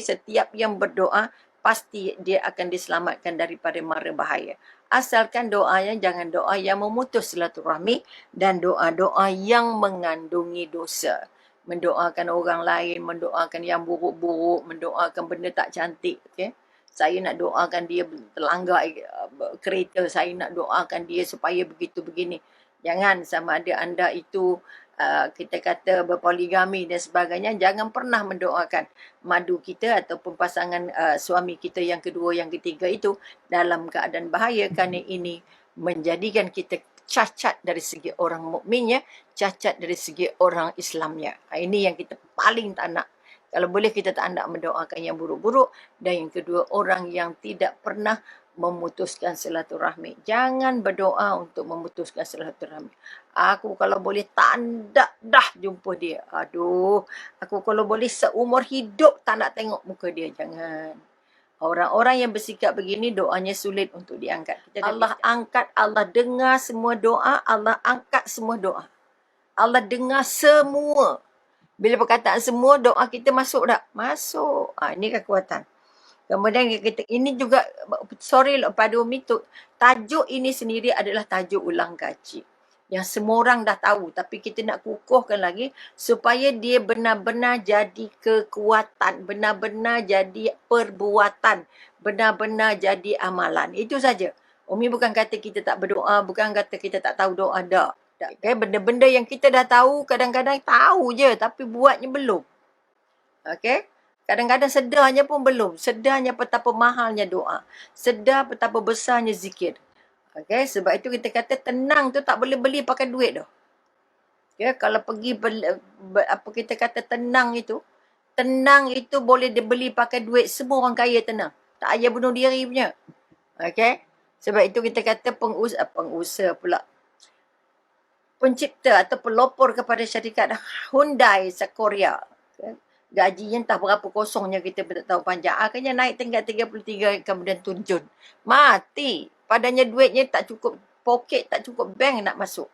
setiap yang berdoa pasti dia akan diselamatkan daripada mara bahaya. Asalkan doanya jangan doa yang memutus silaturahmi dan doa-doa yang mengandungi dosa. Mendoakan orang lain, mendoakan yang buruk-buruk, mendoakan benda tak cantik. Okay? Saya nak doakan dia terlanggar kereta, saya nak doakan dia supaya begitu begini. Jangan, sama ada anda itu kita kata berpoligami dan sebagainya, jangan pernah mendoakan madu kita ataupun pasangan suami kita yang kedua, yang ketiga itu dalam keadaan bahaya, kerana ini menjadikan kita cacat dari segi orang mukminnya, cacat dari segi orang Islamnya. Ini yang kita paling tak nak. Kalau boleh kita tak nak mendoakan yang buruk-buruk, dan yang kedua orang yang tidak pernah memutuskan silaturahmi. Jangan berdoa untuk memutuskan silaturahmi. Aku kalau boleh tak nak dah jumpa dia. Aduh, aku kalau boleh seumur hidup tak nak tengok muka dia. Jangan. Orang-orang yang bersikap begini doanya sulit untuk diangkat. Allah angkat, Allah dengar semua doa, Allah angkat semua doa. Allah dengar semua. Bila perkataan semua, doa kita masuk tak? Masuk. Ini kekuatan. Kemudian kita, ini juga, sorry pada Umi tu, tajuk ini sendiri adalah tajuk ulang kaji. Yang semua orang dah tahu, tapi kita nak kukuhkan lagi supaya dia benar-benar jadi kekuatan, benar-benar jadi perbuatan, benar-benar jadi amalan. Itu saja. Umi bukan kata kita tak berdoa, bukan kata kita tak tahu doa, tak. Okay? Benda-benda yang kita dah tahu, kadang-kadang tahu je, tapi buatnya belum. Okay? Kadang-kadang sedarnya pun belum. Sedarnya betapa mahalnya doa. Sedar betapa besarnya zikir. Okay? Sebab itu kita kata tenang tu tak boleh beli pakai duit tu. Okay? Kalau pergi, apa kita kata tenang itu boleh dibeli pakai duit. Semua orang kaya tenang. Tak payah bunuh diri punya. Okay? Sebab itu kita kata pengusaha pula. Pencipta atau pelopor kepada syarikat Hyundai Korea. Okay? Gajinya entah berapa kosongnya kita tak tahu panjang. Akhirnya naik tingkat 33 kemudian turun. Mati. Padanya duitnya tak cukup poket, tak cukup bank nak masuk.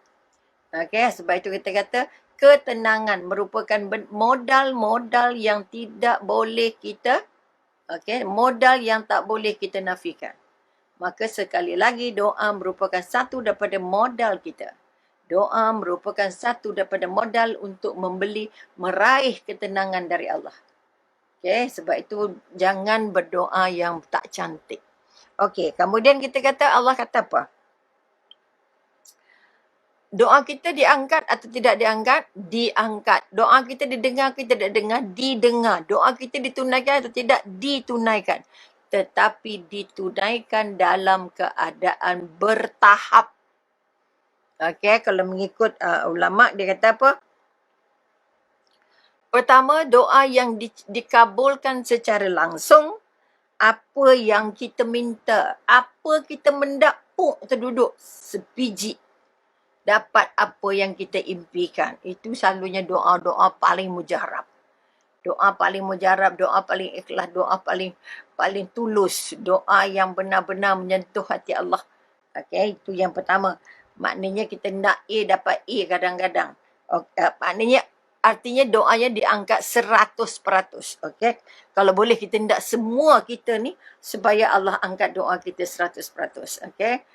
Okay, sebab itu kita kata ketenangan merupakan modal-modal yang tidak boleh kita, modal yang tak boleh kita nafikan. Maka sekali lagi doa merupakan satu daripada modal kita. Doa merupakan satu daripada modal untuk meraih ketenangan dari Allah. Okay, sebab itu jangan berdoa yang tak cantik. Okay, kemudian kita kata Allah kata apa? Doa kita diangkat atau tidak diangkat? Diangkat. Doa kita didengar, kita tidak dengar? Didengar. Doa kita ditunaikan atau tidak? Ditunaikan. Tetapi ditunaikan dalam keadaan bertahap. Okay, kalau mengikut ulama' dia kata apa? Pertama, doa yang dikabulkan secara langsung. Apa yang kita minta, apa kita mendapuk terduduk sebiji. Dapat apa yang kita impikan. Itu selalunya doa-doa paling mujarab. Doa paling mujarab, doa paling ikhlas, doa paling tulus. Doa yang benar-benar menyentuh hati Allah. Okay, itu yang pertama. Maknanya kita nak A dapat A kadang-kadang. Maknanya artinya doanya diangkat 100%. Okay? Kalau boleh kita nak semua kita ni supaya Allah angkat doa kita 100%. Okay?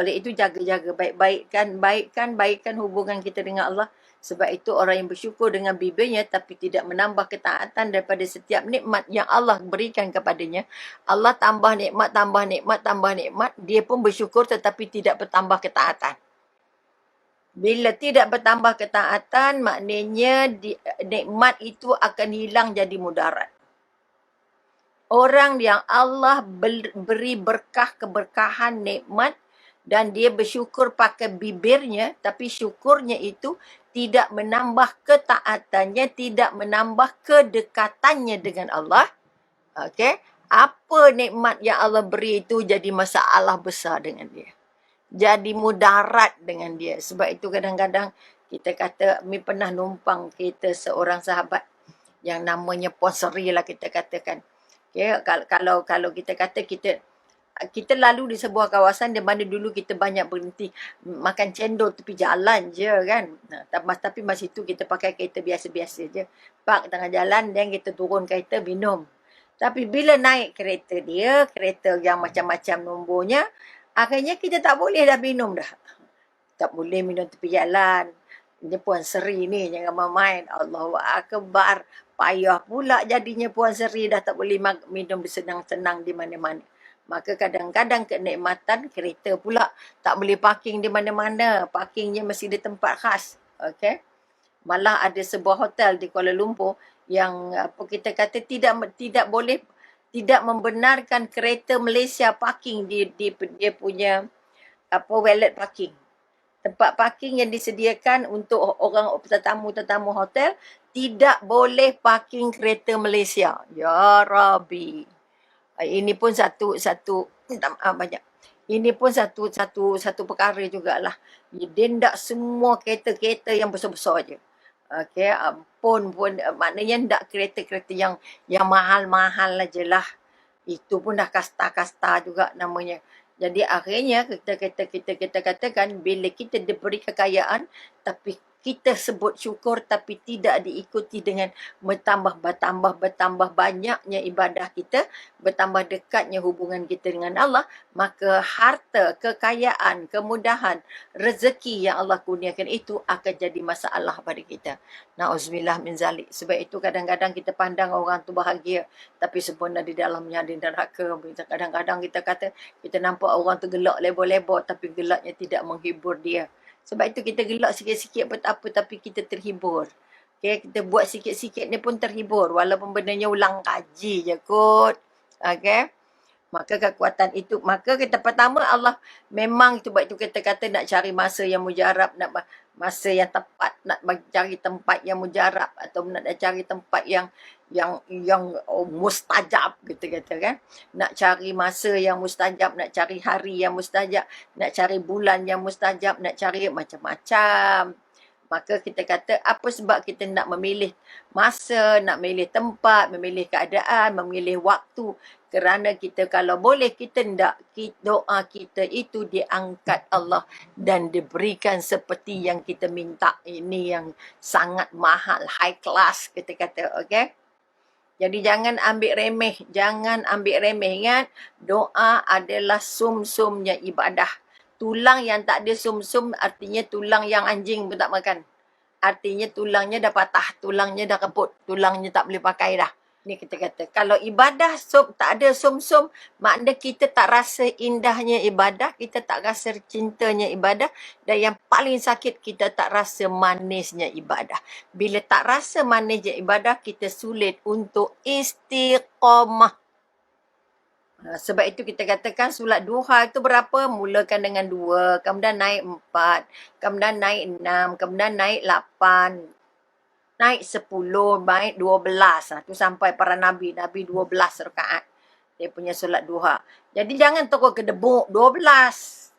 Oleh itu jaga-jaga baikkan hubungan kita dengan Allah. Sebab itu orang yang bersyukur dengan bibirnya tapi tidak menambah ketaatan daripada setiap nikmat yang Allah berikan kepadanya. Allah tambah nikmat, dia pun bersyukur tetapi tidak bertambah ketaatan. Bila tidak bertambah ketaatan, maknanya nikmat itu akan hilang jadi mudarat. Orang yang Allah beri berkah, keberkahan, nikmat dan dia bersyukur pakai bibirnya, tapi syukurnya itu tidak menambah ketaatannya, tidak menambah kedekatannya dengan Allah. Okay? Apa nikmat yang Allah beri itu jadi masalah besar dengan dia. Jadi mudarat dengan dia. Sebab itu kadang-kadang kita kata, Mi pernah numpang kereta seorang sahabat yang namanya Puan Seri lah kita katakan. Okay? Kalau kita kata kita lalu di sebuah kawasan di mana dulu kita banyak berhenti makan cendol tepi jalan je kan. Tapi masa itu kita pakai kereta biasa-biasa je. Park tengah jalan dan kita turun kereta minum. Tapi bila naik kereta dia, kereta yang macam-macam nombornya, akhirnya kita tak boleh dah minum dah. Tak boleh minum tepi jalan. Ini Puan Seri ni, jangan main-main. Allahu Akbar. Payah pula jadinya Puan Seri dah tak boleh minum senang-senang di mana-mana. Maka kadang-kadang kenikmatan kereta pula tak boleh parking di mana-mana. Parkingnya mesti di tempat khas. Okay. Malah ada sebuah hotel di Kuala Lumpur yang apa kita kata tidak boleh, tidak membenarkan kereta Malaysia parking di dia punya apa valet parking. Tempat parking yang disediakan untuk orang tetamu-tetamu hotel tidak boleh parking kereta Malaysia. Ya Rabbi. Ini pun banyak. Ini pun satu perkara jugalah. Dia ndak semua kereta-kereta yang besar-besar je. Okey, pun maknanya ndak kereta-kereta yang mahal-mahal aja lah. Itu pun dah kasta-kasta juga namanya. Jadi akhirnya kita katakan bila kita diberi kekayaan tapi kita sebut syukur tapi tidak diikuti dengan bertambah banyaknya ibadah kita, bertambah dekatnya hubungan kita dengan Allah, maka harta, kekayaan, kemudahan, rezeki yang Allah kurniakan itu akan jadi masalah pada kita. Na'udzubillah min zalik. Sebab itu kadang-kadang kita pandang orang tu bahagia tapi sebenarnya di dalamnya ada neraka. Kadang-kadang kita kata kita nampak orang tu gelak lebor-lebor tapi gelaknya tidak menghibur dia. Sebab itu kita gelak sikit-sikit pun tak apa tapi kita terhibur. Okay, kita buat sikit-sikit ni pun terhibur walaupun benarnya ulang kaji je kot. Okay. Maka kekuatan itu, maka kita pertama Allah memang itu sebab itu kita kata nak cari masa yang mujarab, nak masa yang tepat, nak cari tempat yang mujarab atau nak cari tempat yang mustajab kita kata kan. Nak cari masa yang mustajab, nak cari hari yang mustajab, nak cari bulan yang mustajab, nak cari macam-macam. Maka kita kata apa sebab kita nak memilih masa, nak memilih tempat, memilih keadaan, memilih waktu. Kerana kita kalau boleh kita nak doa kita itu diangkat Allah dan diberikan seperti yang kita minta. Ini yang sangat mahal, high class kita kata, okay? Jadi jangan ambil remeh, jangan ambil remeh. Ingat, doa adalah sum-sumnya ibadah. Tulang yang tak ada sum-sum artinya tulang yang anjing pun tak makan. Artinya tulangnya dah patah, tulangnya dah keput, tulangnya tak boleh pakai dah. Ni kita kata, kalau ibadah tak ada sum-sum, makna kita tak rasa indahnya ibadah, kita tak rasa cintanya ibadah, dan yang paling sakit, kita tak rasa manisnya ibadah. Bila tak rasa manisnya ibadah, kita sulit untuk istiqamah. Sebab itu kita katakan solat duha itu berapa? Mulakan dengan 2, kemudian naik 4, kemudian naik 6, kemudian naik 8, naik 10, naik 12. Tu sampai para Nabi 12 rakaat. Dia punya solat duha. Jadi jangan terus kedebuk 12.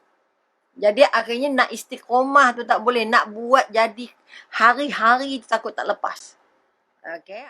Jadi akhirnya nak istiqomah tu tak boleh. Nak buat jadi hari-hari takut tak lepas. Okay.